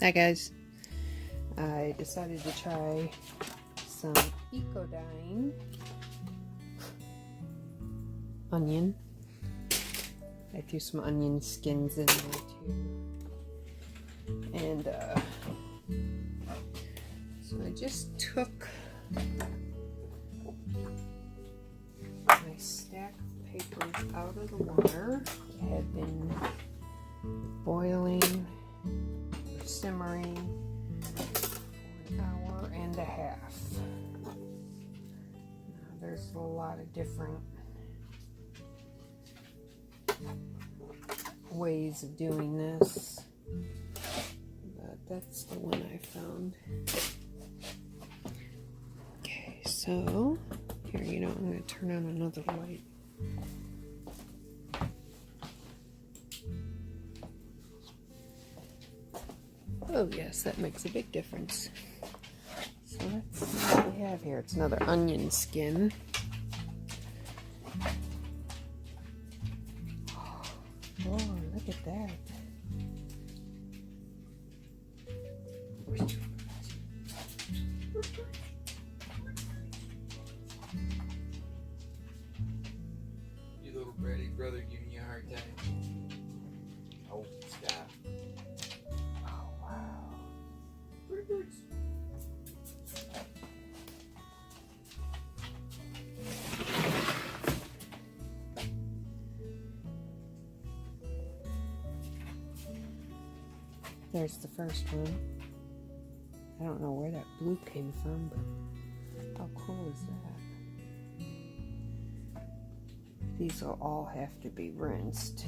Hi guys, I decided to try some eco-dyeing onion. I threw some onion skins in there too. And so I just took my stack of papers out of the water. It had been boiling, simmering for an hour and a half. Now, there's a lot of different ways of doing this, but that's the one I found. Okay, so here, I'm going to turn on another light. Oh yes, that makes a big difference. So let's see what we have here. It's another onion skin. Oh, look at that. Your little bratty brother giving you a hard time. Oh, stop. Oh, wow. There's the first one. I don't know where that blue came from, but how cool is that? These will all have to be rinsed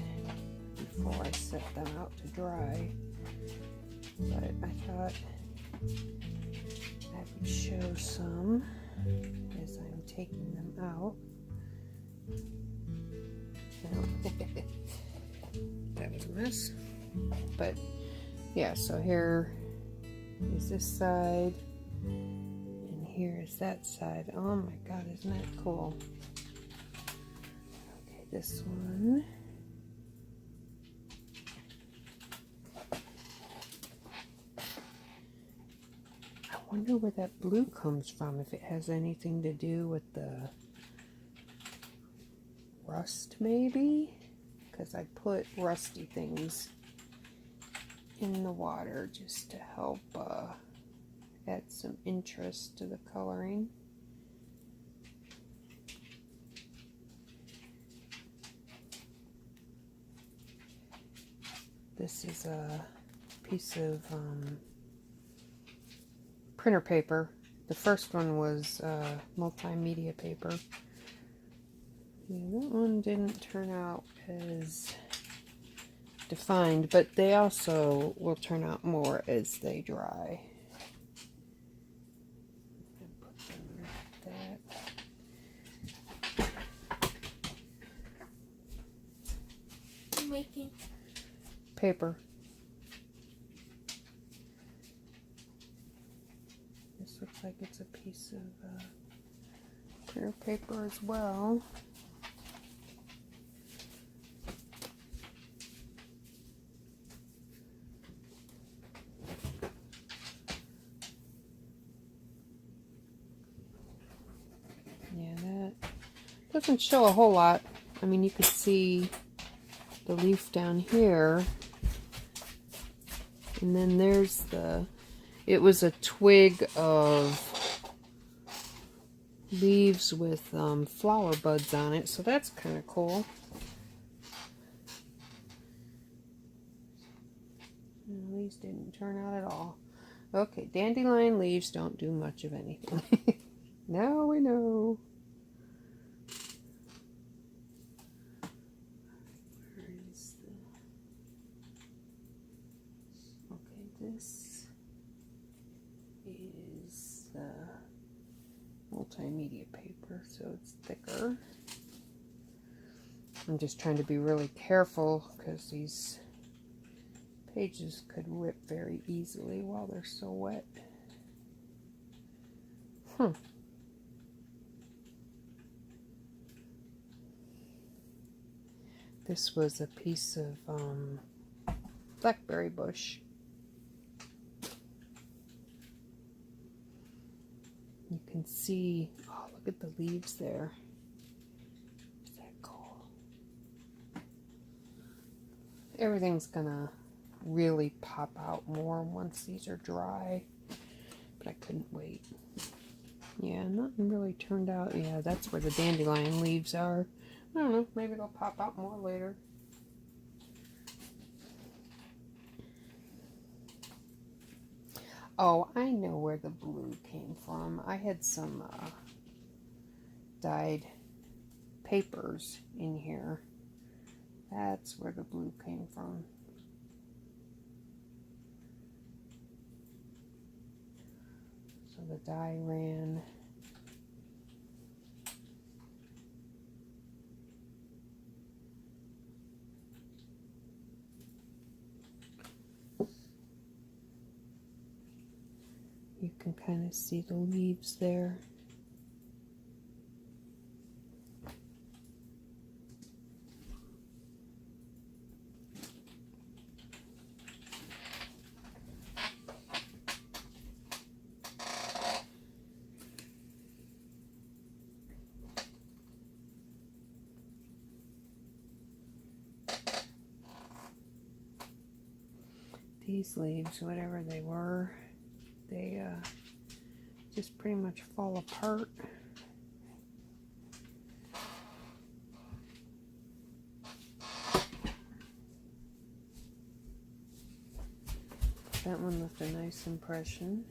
before I set them out to dry. But I thought I would show some as I'm taking them out. That was a mess. But yeah, so here is this side, and here is that side. Oh my god, isn't that cool? Okay, this one. I wonder where that blue comes from, if it has anything to do with the rust, maybe? Because I put rusty things in the water just to help add some interest to the coloring. This is a piece of printer paper. The first one was multimedia paper. Yeah, that one didn't turn out as defined, but they also will turn out more as they dry. Put them like that. I'm making Paper. This looks like it's a piece of printer paper as well. Yeah, that doesn't show a whole lot. I mean, you could see the leaf down here, and then there's it was a twig of leaves with flower buds on it, so that's kind of cool. And these didn't turn out at all. Okay, dandelion leaves don't do much of anything. Now we know. Where is okay, this is multimedia paper, so it's thicker. I'm just trying to be really careful because these pages could rip very easily while they're so wet. This was a piece of blackberry bush. can see, oh, look at the leaves there. Is that cool? Everything's gonna really pop out more once these are dry, but I couldn't wait. Yeah, nothing really turned out. Yeah, that's where the dandelion leaves are. I don't know, maybe they'll pop out more later. Oh, I know where the blue came from. I had some dyed papers in here. That's where the blue came from. So the dye ran. You can kind of see the leaves there. These leaves, whatever they were, they just pretty much fall apart. That one left a nice impression.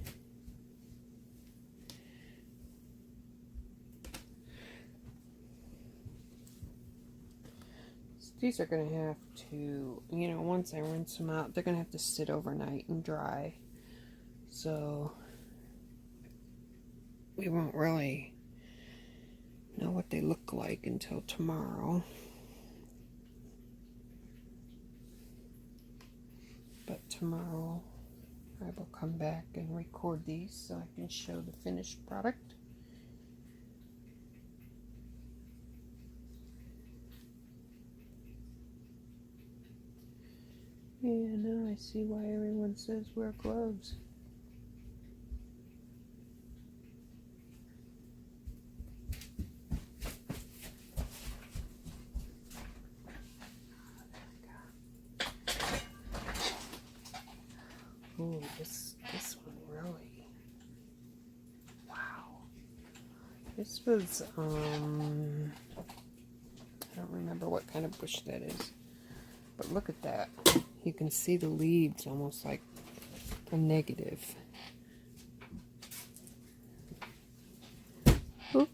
These are going to have to, you know, once I rinse them out, they're going to have to sit overnight and dry. So we won't really know what they look like until tomorrow. But tomorrow I will come back and record these so I can show the finished product. Yeah, now I see why everyone says wear gloves. Ooh, this one really, wow. This was, I don't remember what kind of bush that is, but look at that. You can see the leaves almost like a negative. Oop.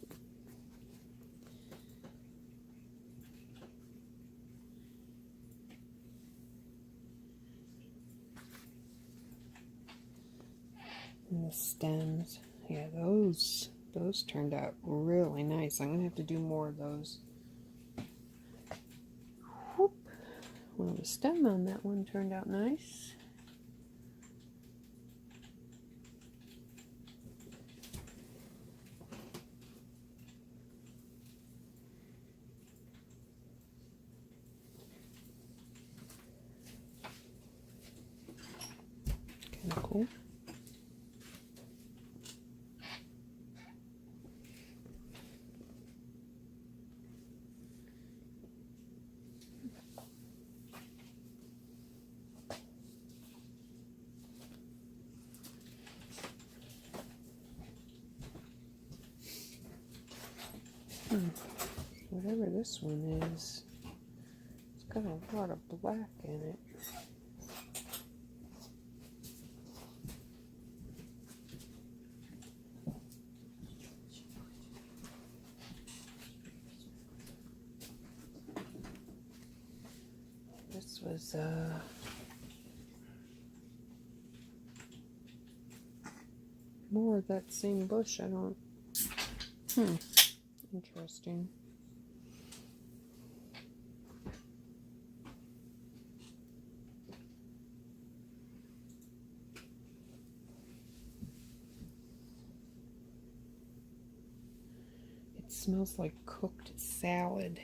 And the stems, yeah, those turned out really nice. I'm gonna have to do more of those. Whoop. Well, the stem on that one turned out nice. Kind of cool. Whatever this one is, it's got a lot of black in it. This was more of that same bush. I don't. Interesting. It smells like cooked salad.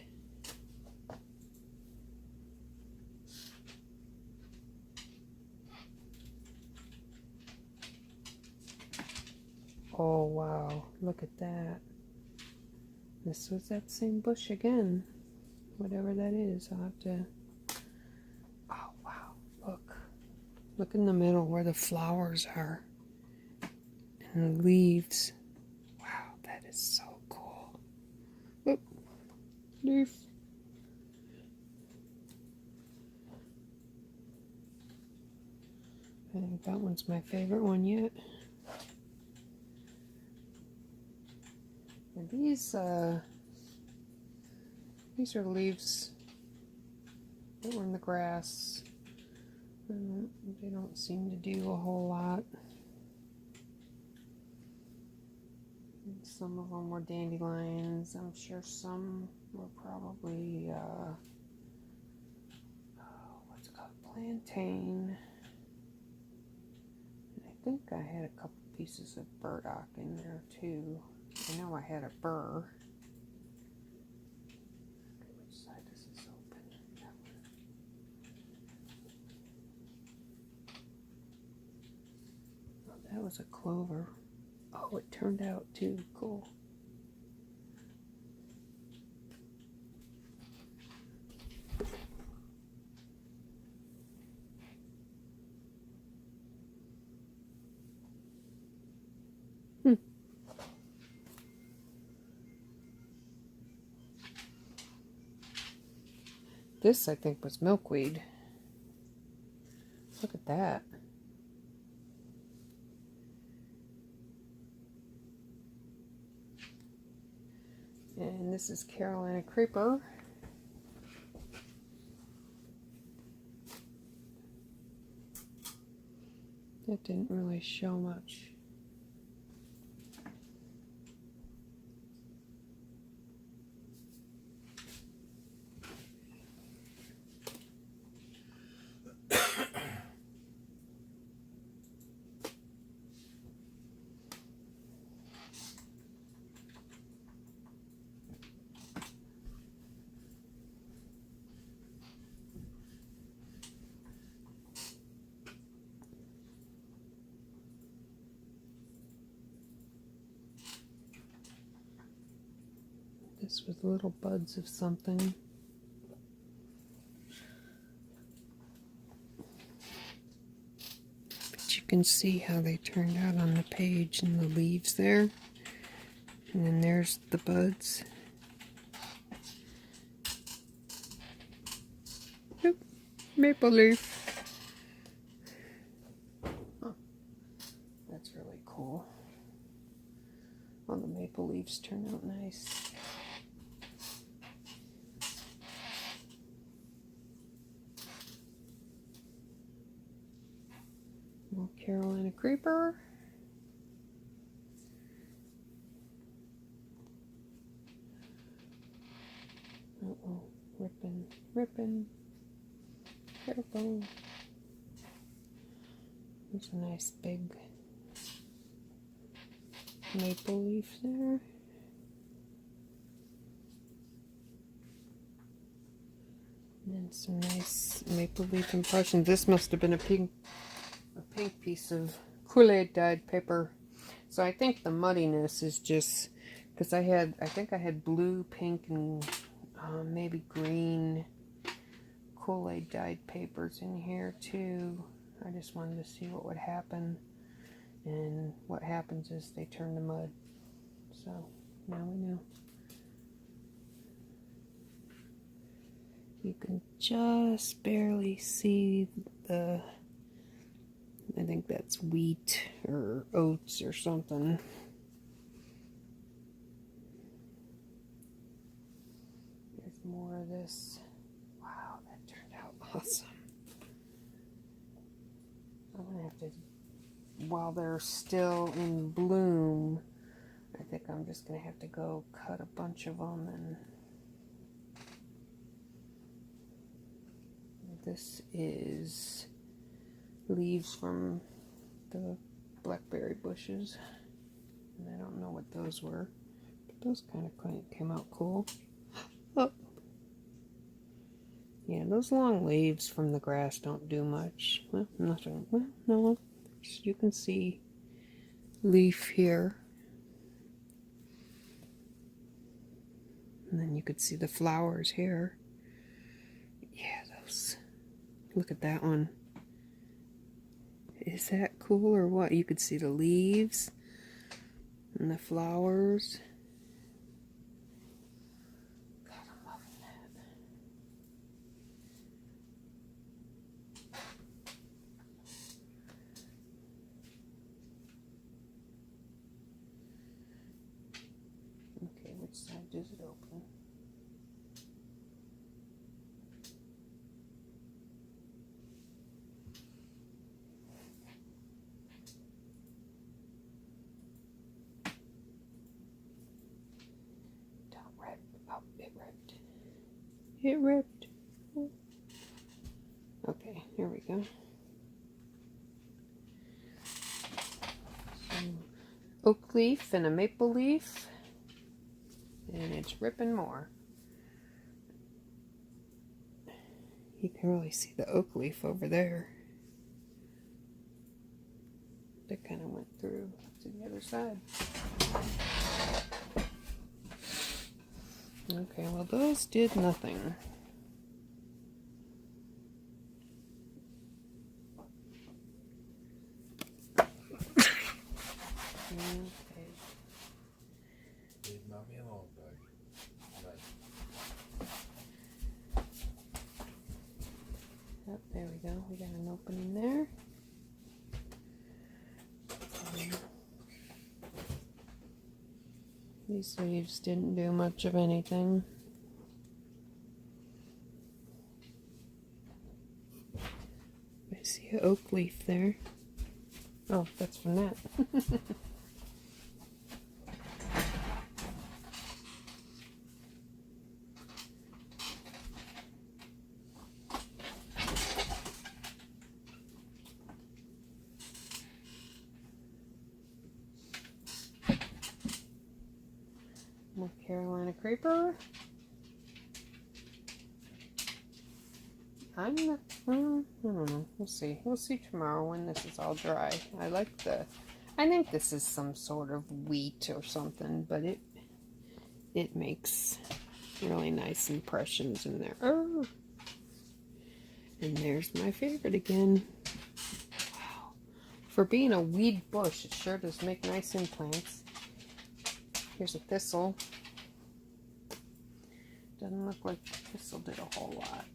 Oh wow, look at that. This was that same bush again. Whatever that is, I'll have to... Oh wow, look. Look in the middle where the flowers are. And the leaves. Wow, that is so cool. Oop, leaf. I think that one's my favorite one yet. And these are leaves that were in the grass. They don't seem to do a whole lot. And some of them were dandelions. I'm sure some were probably what's it called, plantain. And I think I had a couple pieces of burdock in there too. I know I had a burr. Okay, which side does this open? That one. Oh, that was a clover. Oh, it turned out too. Cool. This, I think, was milkweed. Look at that. And this is Carolina Creeper. That didn't really show much. This with little buds of something. But you can see how they turned out on the page and the leaves there. And then there's the buds. Yep, maple leaf. Oh, that's really cool. All the maple leaves turn out nice. More Carolina Creeper. Uh-oh, ripping. Careful. There's a nice big maple leaf there. And then some nice maple leaf impressions. This must have been a pink piece of Kool-Aid dyed paper. So I think the muddiness is just because I think I had blue, pink, and maybe green Kool-Aid dyed papers in here too. I just wanted to see what would happen. And what happens is they turn to mud. So now we know. You can just barely see the, I think that's wheat or oats or something. There's more of this. Wow, that turned out awesome. I'm gonna have to, while they're still in bloom, I think I'm just gonna have to go cut a bunch of them. And this is leaves from the blackberry bushes, and I don't know what those were, but those kind of came out cool. Oh, yeah, those long leaves from the grass don't do much. Well, nothing. Well, no, you can see leaf here. And then you could see the flowers here. Yeah, those. Look at that one. Is that cool or what? You could see the leaves and the flowers. God, I'm loving that. Okay, which side does it open? Oh, it ripped. It ripped. Okay, here we go. Some oak leaf and a maple leaf. And it's ripping more. You can really see the oak leaf over there. That kind of went through to the other side. Okay, well those did nothing. Okay. Leave mommy alone, bud. Right. Yep, there we go. We got an opening there. These leaves didn't do much of anything. I see an oak leaf there. Oh, that's from that. More Carolina creeper. I don't know. We'll see. We'll see tomorrow when this is all dry. I think this is some sort of wheat or something, but it makes really nice impressions in there. Oh. And there's my favorite again. Wow. For being a weed bush, it sure does make nice implants. Here's a thistle. Doesn't look like the thistle did a whole lot.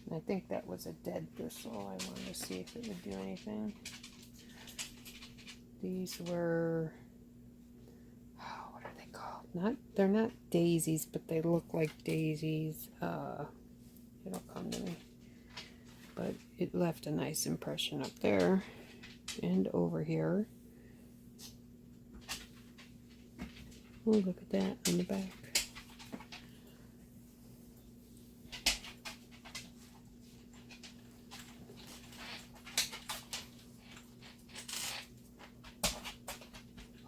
And I think that was a dead thistle. I wanted to see if it would do anything. These were, oh, what are they called? They're not daisies, but they look like daisies. It'll come to me. But it left a nice impression up there and over here. Oh, look at that on the back.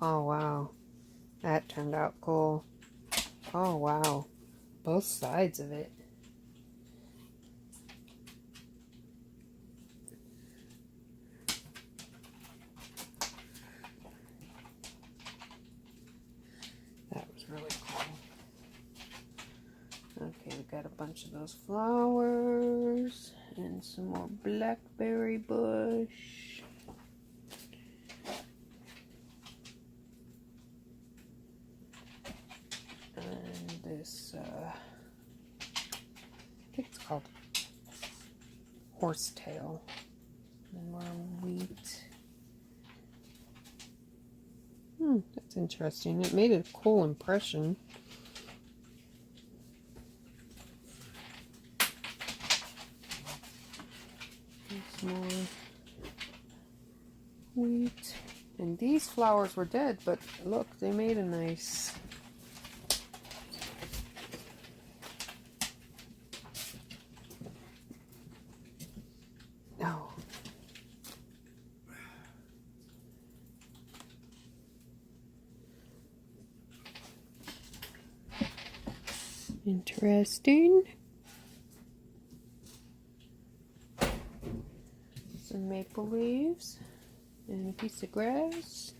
Oh, wow. That turned out cool. Oh, wow. Both sides of it. Really cool. Okay, we got a bunch of those flowers and some more blackberry bush. And this, I think it's called horsetail. And more wheat. That's interesting. It made a cool impression. Some more wheat. And these flowers were dead, but look, they made a nice... Oh. Interesting. Some maple leaves and a piece of grass.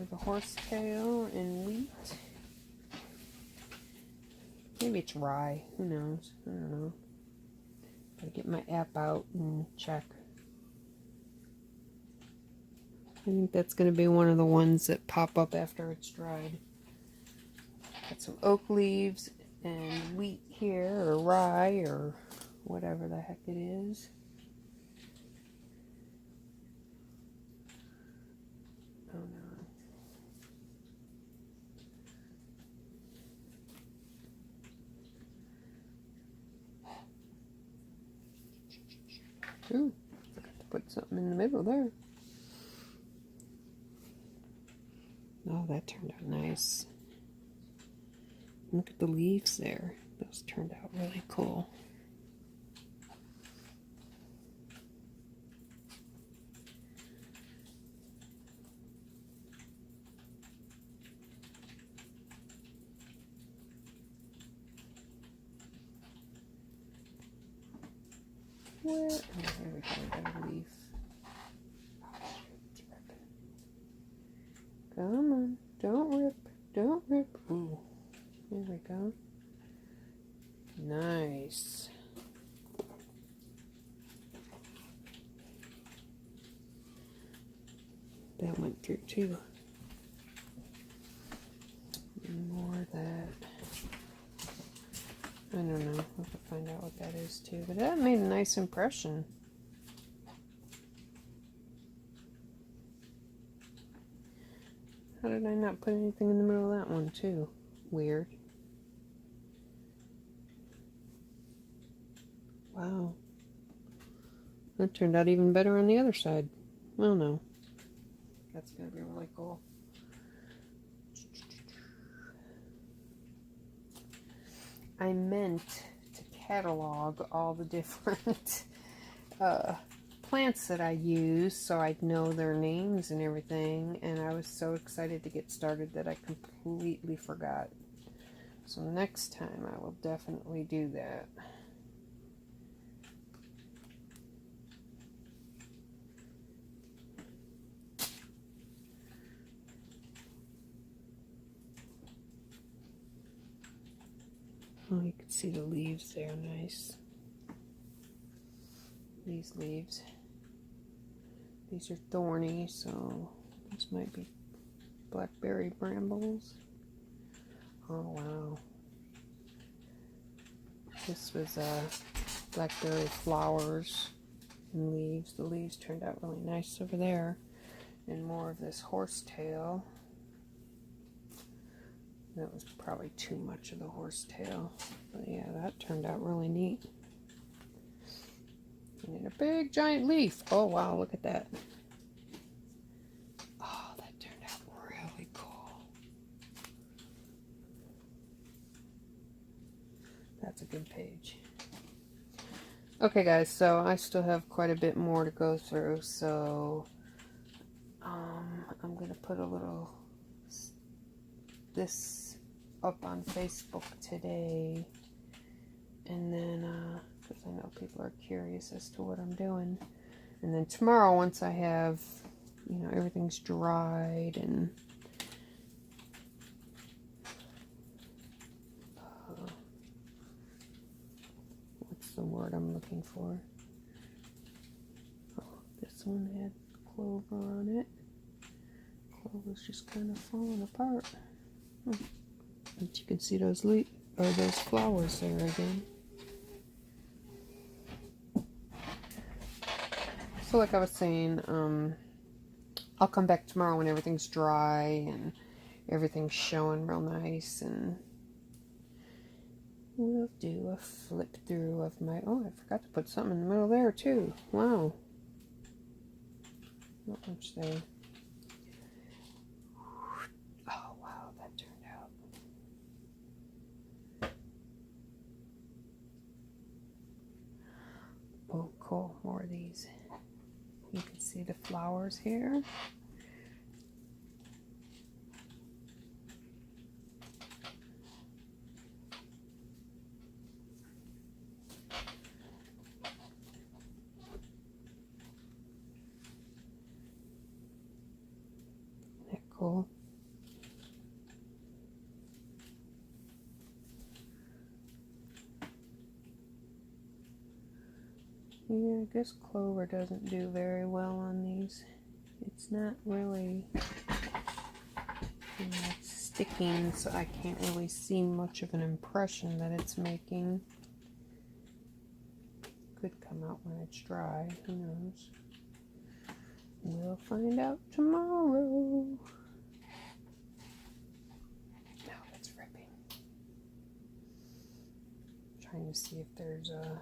of the horsetail and wheat. Maybe it's rye. Who knows? I don't know. Gotta get my app out and check. I think that's going to be one of the ones that pop up after it's dried. Got some oak leaves and wheat here, or rye, or whatever the heck it is. Oh no. Ooh, forgot to put something in the middle there. Oh, that turned out nice. Look at the leaves there. Those turned out really cool. Where? Oh, here we go. Got a leaf. Come on. Don't rip. Don't rip. Ooh. There we go. Nice. That went through too. More of that. I don't know. I'll have to find out what that is too. But that made a nice impression. How did I not put anything in the middle of that one too? Weird. Wow. That turned out even better on the other side. Well, no. That's going to be really cool. I meant to catalog all the different plants that I use so I'd know their names and everything, and I was so excited to get started that I completely forgot. So next time I will definitely do that. Oh, you can see the leaves there, nice. These leaves. These are thorny, so this might be blackberry brambles. Oh, wow. This was blackberry flowers and leaves. The leaves turned out really nice over there. And more of this horsetail. That was probably too much of the horsetail. But yeah, that turned out really neat. And a big giant leaf. Oh wow, look at that. Oh, that turned out really cool. That's a good page. Okay guys, so I still have quite a bit more to go through, so I'm gonna put a little this up on Facebook today, and then because I know people are curious as to what I'm doing, and then tomorrow, once I have, you know, everything's dried and what's the word I'm looking for? Oh, this one had clover on it. Clover's just kind of falling apart. But you can see those those flowers there again. So like I was saying, I'll come back tomorrow when everything's dry and everything's showing real nice, and we'll do a flip through of my, oh, I forgot to put something in the middle there too. Wow. Not much there. Oh wow, that turned out. Oh cool, more of these. You can see the flowers here. Isn't that cool? Yeah, I guess clover doesn't do very well on these. It's not really, it's sticking, so I can't really see much of an impression that it's making. Could come out when it's dry, who knows. We'll find out tomorrow. Now it's ripping. Trying to see if there's a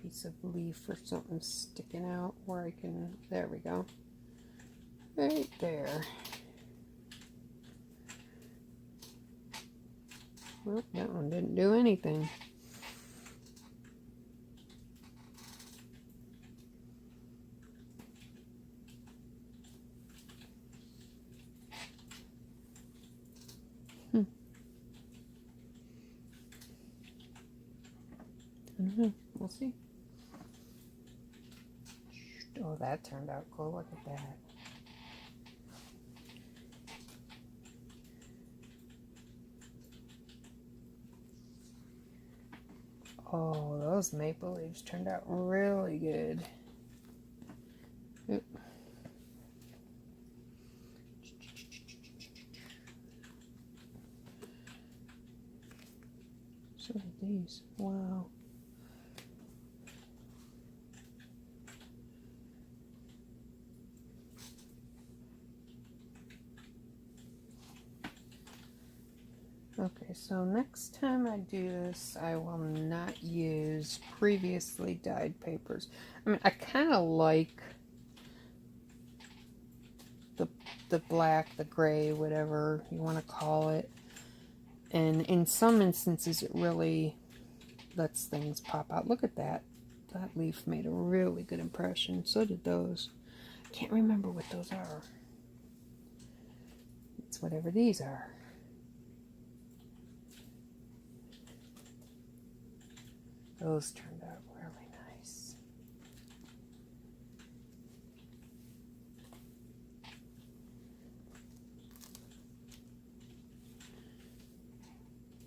piece of leaf or something sticking out where I can, there we go. Right there. Well, that one didn't do anything. I don't know. We'll see. Oh, that turned out cool. Look at that. Oh, those maple leaves turned out really good. Oop. So did these. Wow. Okay, so next time I do this, I will not use previously dyed papers. I mean, I kind of like the black, the gray, whatever you want to call it. And in some instances, it really lets things pop out. Look at that. That leaf made a really good impression. So did those. I can't remember what those are. It's whatever these are. Those turned out really nice.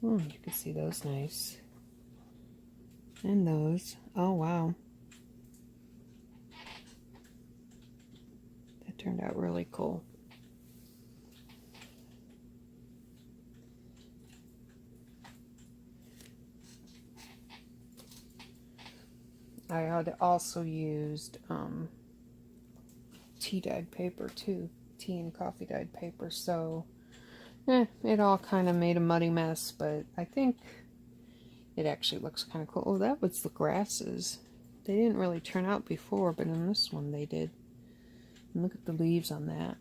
You can see those nice. And those. Oh, wow. That turned out really cool. I had also used tea dyed paper too, tea and coffee dyed paper, so it all kind of made a muddy mess, but I think it actually looks kind of cool. Oh, that was the grasses. They didn't really turn out before, but in this one they did. And look at the leaves on that.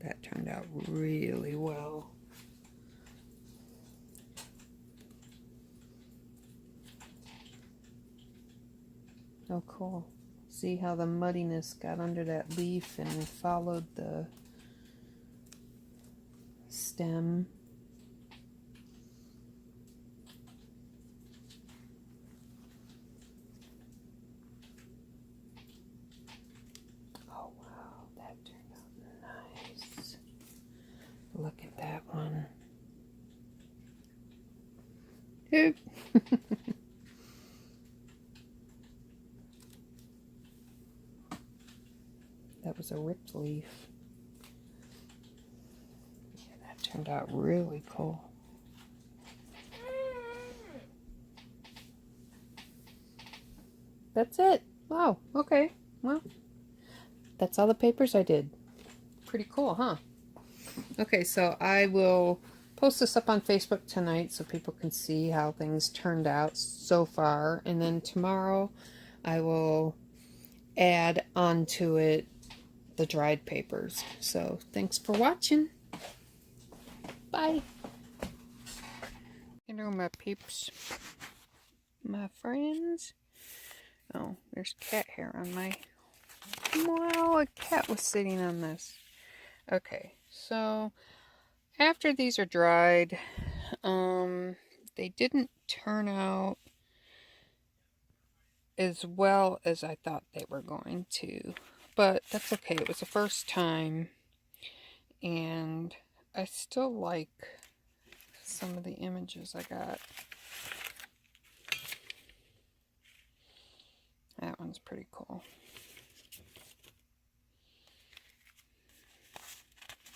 That turned out really well. Oh, cool. See how the muddiness got under that leaf and followed the stem. Oh, wow. That turned out nice. Look at that one. Oop. That was a ripped leaf. Yeah, that turned out really cool. That's it. Wow. Okay. Well, that's all the papers I did. Pretty cool, huh? Okay, so I will post this up on Facebook tonight so people can see how things turned out so far. And then tomorrow I will add onto it the dried papers. So thanks for watching. Bye. Hello, my peeps. My friends. Oh, there's cat hair on my... Wow, a cat was sitting on this. Okay, so after these are dried, they didn't turn out as well as I thought they were going to. But that's okay. It was the first time. And I still like some of the images I got. one's pretty cool.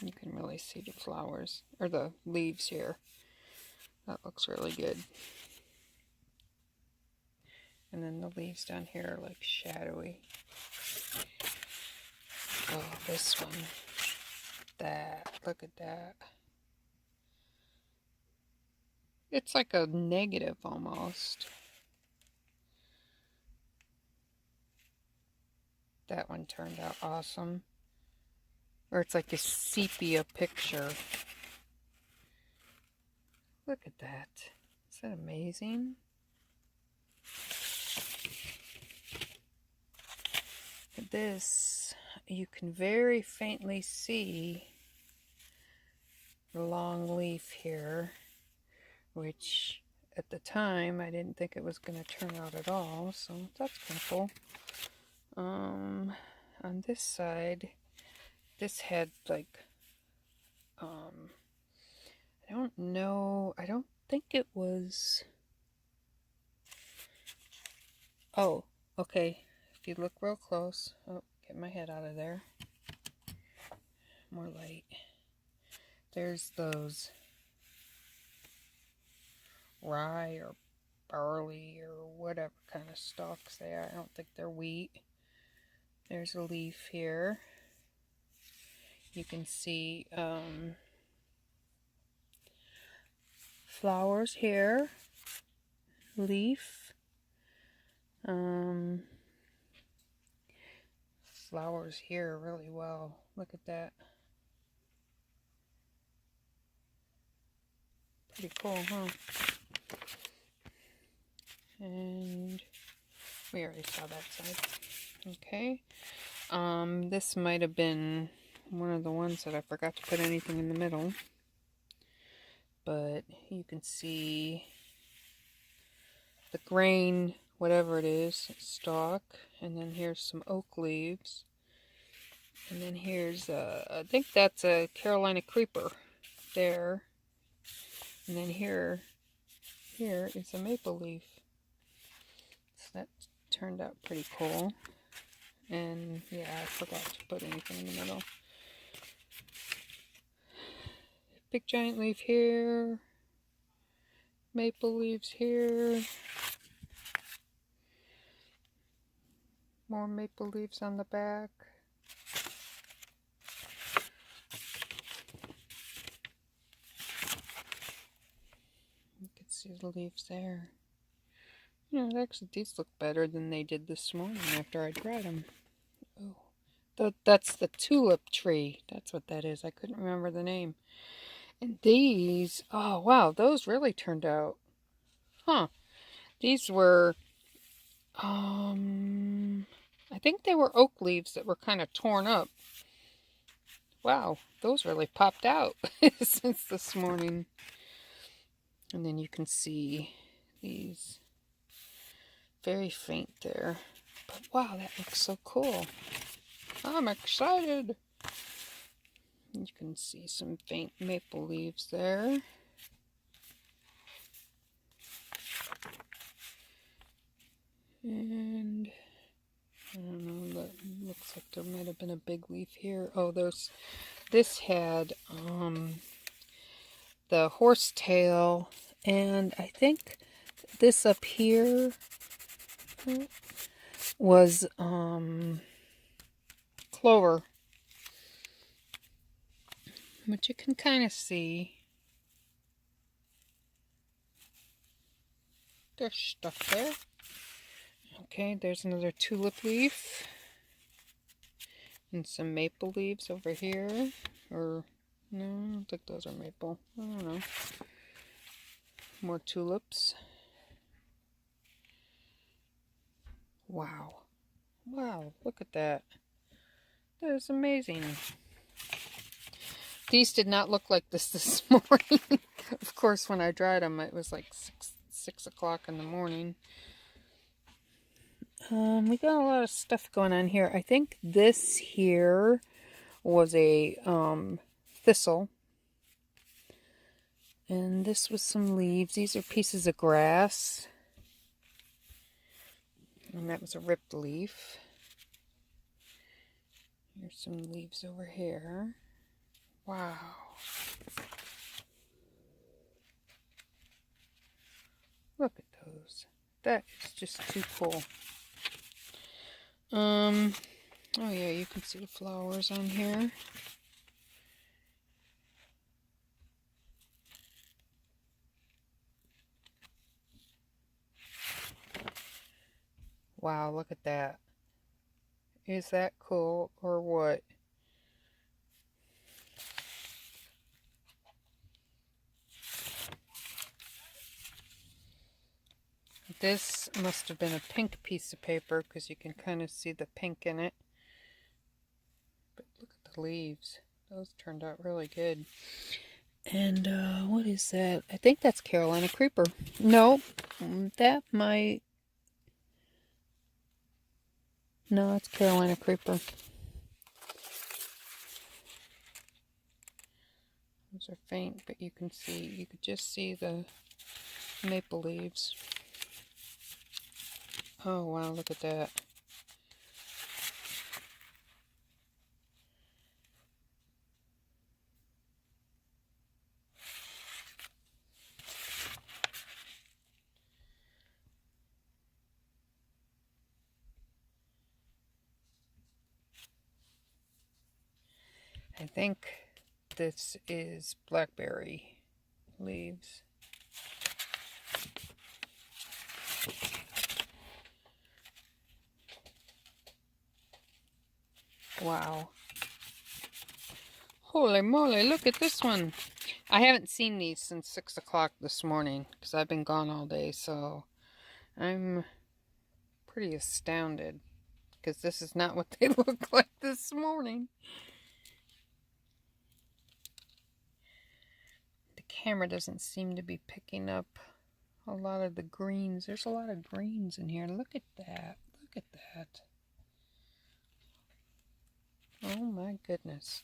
You can really see the flowers, or the leaves here. That looks really good. And then the leaves down here are like shadowy. Oh, this one. That. Look at that. It's like a negative almost. That one turned out awesome. Or it's like a sepia picture. Look at that. Is that amazing? This, you can very faintly see the long leaf here, which at the time I didn't think it was going to turn out at all, so that's kind of cool. On this side, this had like, I don't know, I don't think it was, oh, okay, if you look real close, oh, get my head out of there, more light, there's those rye or barley or whatever kind of stalks they are. I don't think they're wheat. There's a leaf here. You can see flowers here, leaf, flowers here really well. Look at that. Pretty cool, huh? And we already saw that side. Okay. This might have been one of the ones that I forgot to put anything in the middle. But you can see the grain, whatever it is, stalk. And then here's some oak leaves. And then here's, I think that's a Carolina creeper there. And then here is a maple leaf. So that turned out pretty cool. And yeah, I forgot to put anything in the middle. Big giant leaf here. Maple leaves here. More maple leaves on the back. You can see the leaves there. You know, actually these look better than they did this morning after I dried them. Oh, that's the tulip tree. That's what that is. I couldn't remember the name. And these, oh wow, those really turned out. Huh. These were, I think they were oak leaves that were kind of torn up. Wow, those really popped out since this morning. And then you can see these very faint there. But wow, that looks so cool. I'm excited. You can see some faint maple leaves there. And I don't know, that looks like there might have been a big leaf here. Oh, this had the horsetail, and I think this up here was clover. But you can kind of see there's stuff there. Okay, there's another tulip leaf. And some maple leaves over here. Or, no, I don't think those are maple. I don't know. More tulips. Wow. Wow, look at that. That is amazing. These did not look like this morning. Of course, when I dried them, it was like 6 o'clock in the morning. We got a lot of stuff going on here. I think this here was a thistle. And this was some leaves. These are pieces of grass. And that was a ripped leaf. Here's some leaves over here. Wow. Look at those. That is just too cool. Oh yeah, you can see the flowers on here. Wow, look at that. Is that cool or what? This must have been a pink piece of paper because you can kind of see the pink in it. But look at the leaves. Those turned out really good. And what is that? I think that's Carolina Creeper. No, that might... No, it's Carolina Creeper. Those are faint, but you can see, you could just see the maple leaves. Oh wow, look at that. I think this is blackberry leaves. Wow. Holy moly, look at this one. I haven't seen these since 6 o'clock this morning because I've been gone all day, so I'm pretty astounded because this is not what they look like this morning. The camera doesn't seem to be picking up a lot of the greens. There's a lot of greens in here. Look at that. Look at that. Oh my goodness.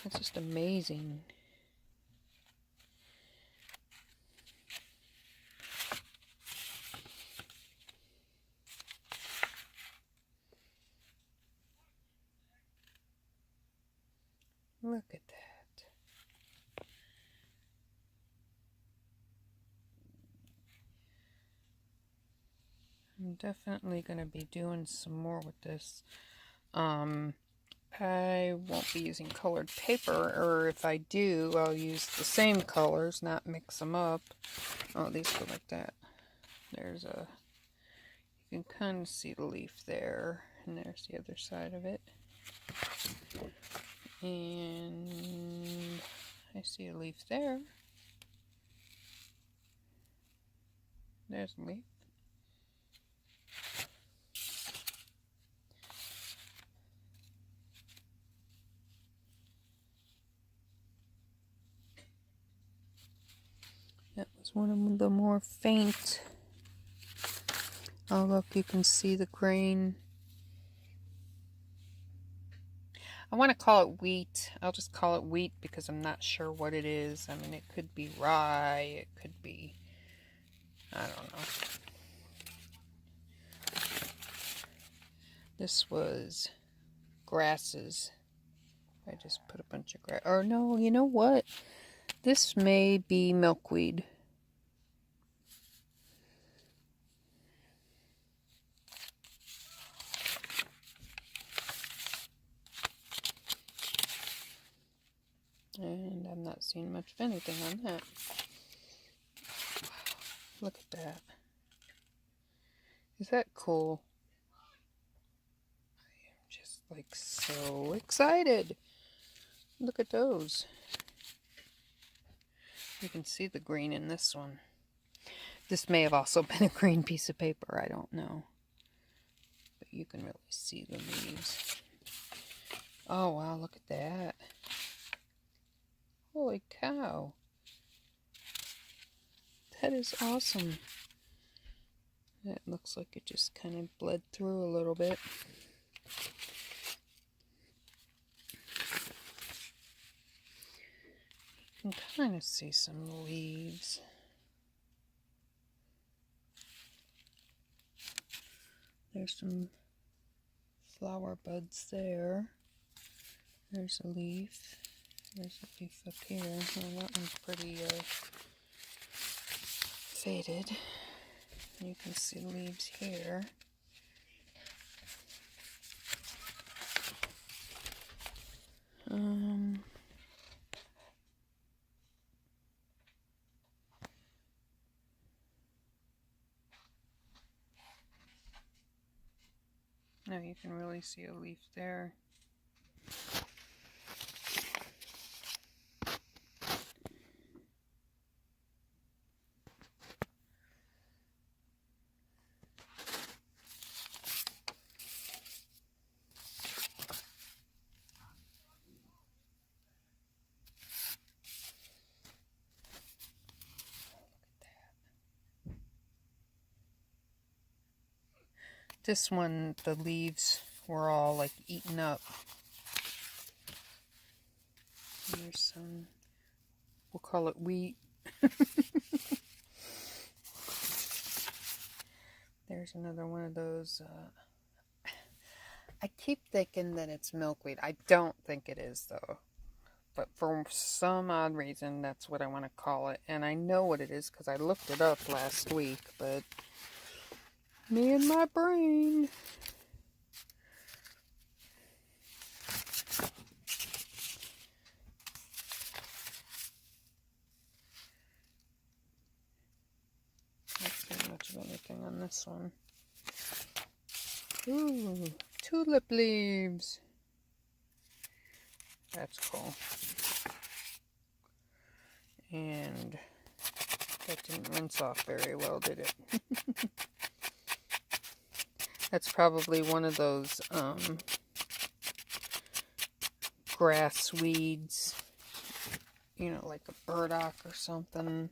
That's just amazing. Look at that. I'm definitely going to be doing some more with this. I won't be using colored paper, or if I do, I'll use the same colors, not mix them up. Oh, these go like that. There's a, you can kind of see the leaf there, and there's the other side of it. And I see a leaf there. There's a leaf. That was one of the more faint. Oh look, you can see the grain. I want to call it wheat. I'll just call it wheat because I'm not sure what it is. I mean, it could be rye. It could be, I don't know. This was grasses. I just put a bunch of grass. Or no, you know what? This may be milkweed. And I'm not seeing much of anything on that. Wow, look at that. Is that cool? I am just like so excited. Look at those. You can see the green in this one. This may have also been a green piece of paper, I don't know. But you can really see the leaves. Oh wow, look at that. Holy cow. That is awesome. That looks like it just kind of bled through a little bit. You can kind of see some leaves. There's some flower buds there. There's a leaf. There's a leaf up here. Well, that one's pretty faded. You can see leaves here. Now you can really see a leaf there. This one, the leaves were all like eaten up. There's some, we'll call it wheat. There's another one of those. I keep thinking that it's milkweed. I don't think it is though. But for some odd reason, that's what I want to call it. And I know what it is because I looked it up last week, but me and my brain. Not seeing much of anything on this one. Ooh, tulip leaves. That's cool. And that didn't rinse off very well, did it? That's probably one of those grass weeds, you know, like a burdock or something.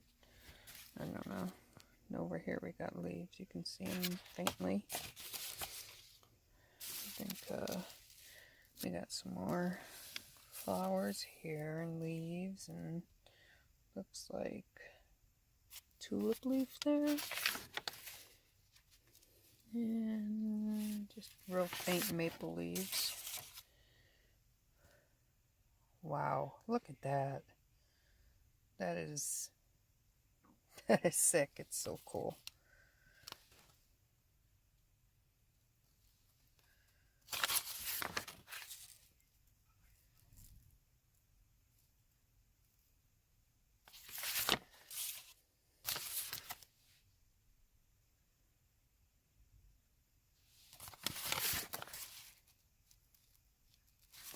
I don't know. And over here we got leaves. You can see them faintly. I think we got some more flowers here and leaves, and looks like tulip leaf there. And just real faint maple leaves. Wow, look at that. That is sick. It's so cool.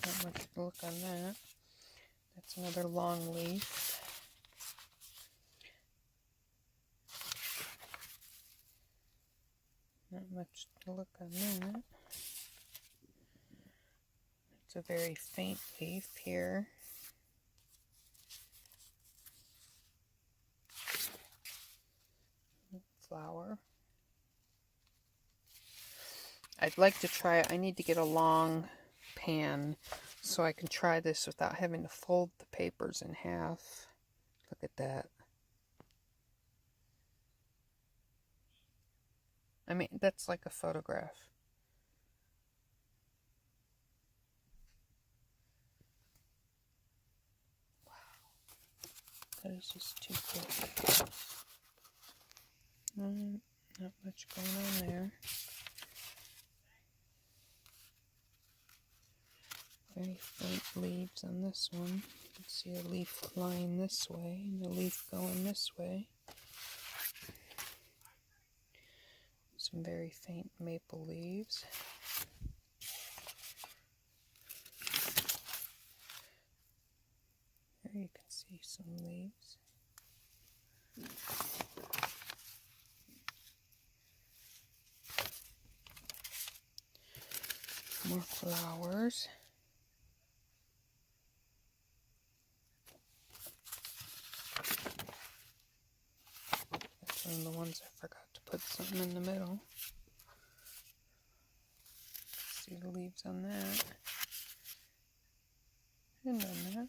Not much to look on that. That's another long leaf. Not much to look on that. It's a very faint leaf here. Flower. I'd like to try it. I need to get a long pan so I can try this without having to fold the papers in half. Look at that. I mean, that's like a photograph. Wow. That is just too cool. Not much going on there. Very faint leaves on this one. You can see a leaf flying this way and a leaf going this way. Some very faint maple leaves. Here you can see some leaves. More flowers. That's one of the ones I forgot to put something in the middle. See the leaves on that. And on that.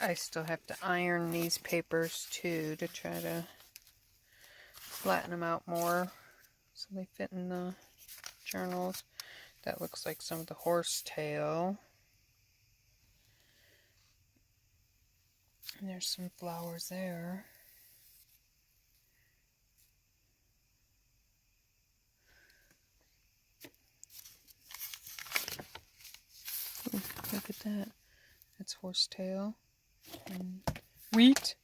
I still have to iron these papers too to try to flatten them out more so they fit in the journals. That looks like some of the horsetail. And there's some flowers there. Ooh, look at that. That's horsetail and wheat.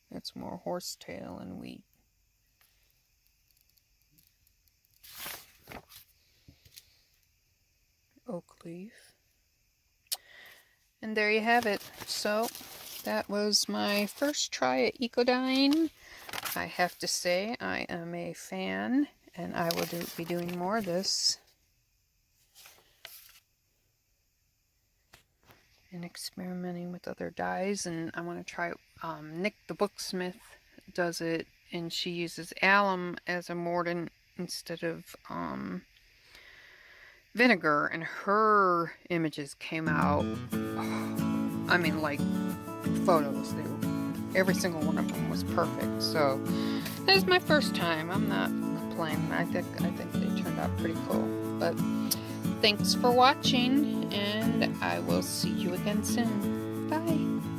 That's more horsetail and wheat. Oak leaf. And there you have it. So that was my first try at Ecodyne. I have to say I am a fan, and I will be doing more of this and experimenting with other dyes. And I want to try Nick the Booksmith does it, and she uses alum as a mordant instead of vinegar, and her images came out, I mean, like photos. They were, every single one of them was perfect. So that is my first time. I'm not complaining. I think they turned out pretty cool. But thanks for watching, and I will see you again soon. Bye.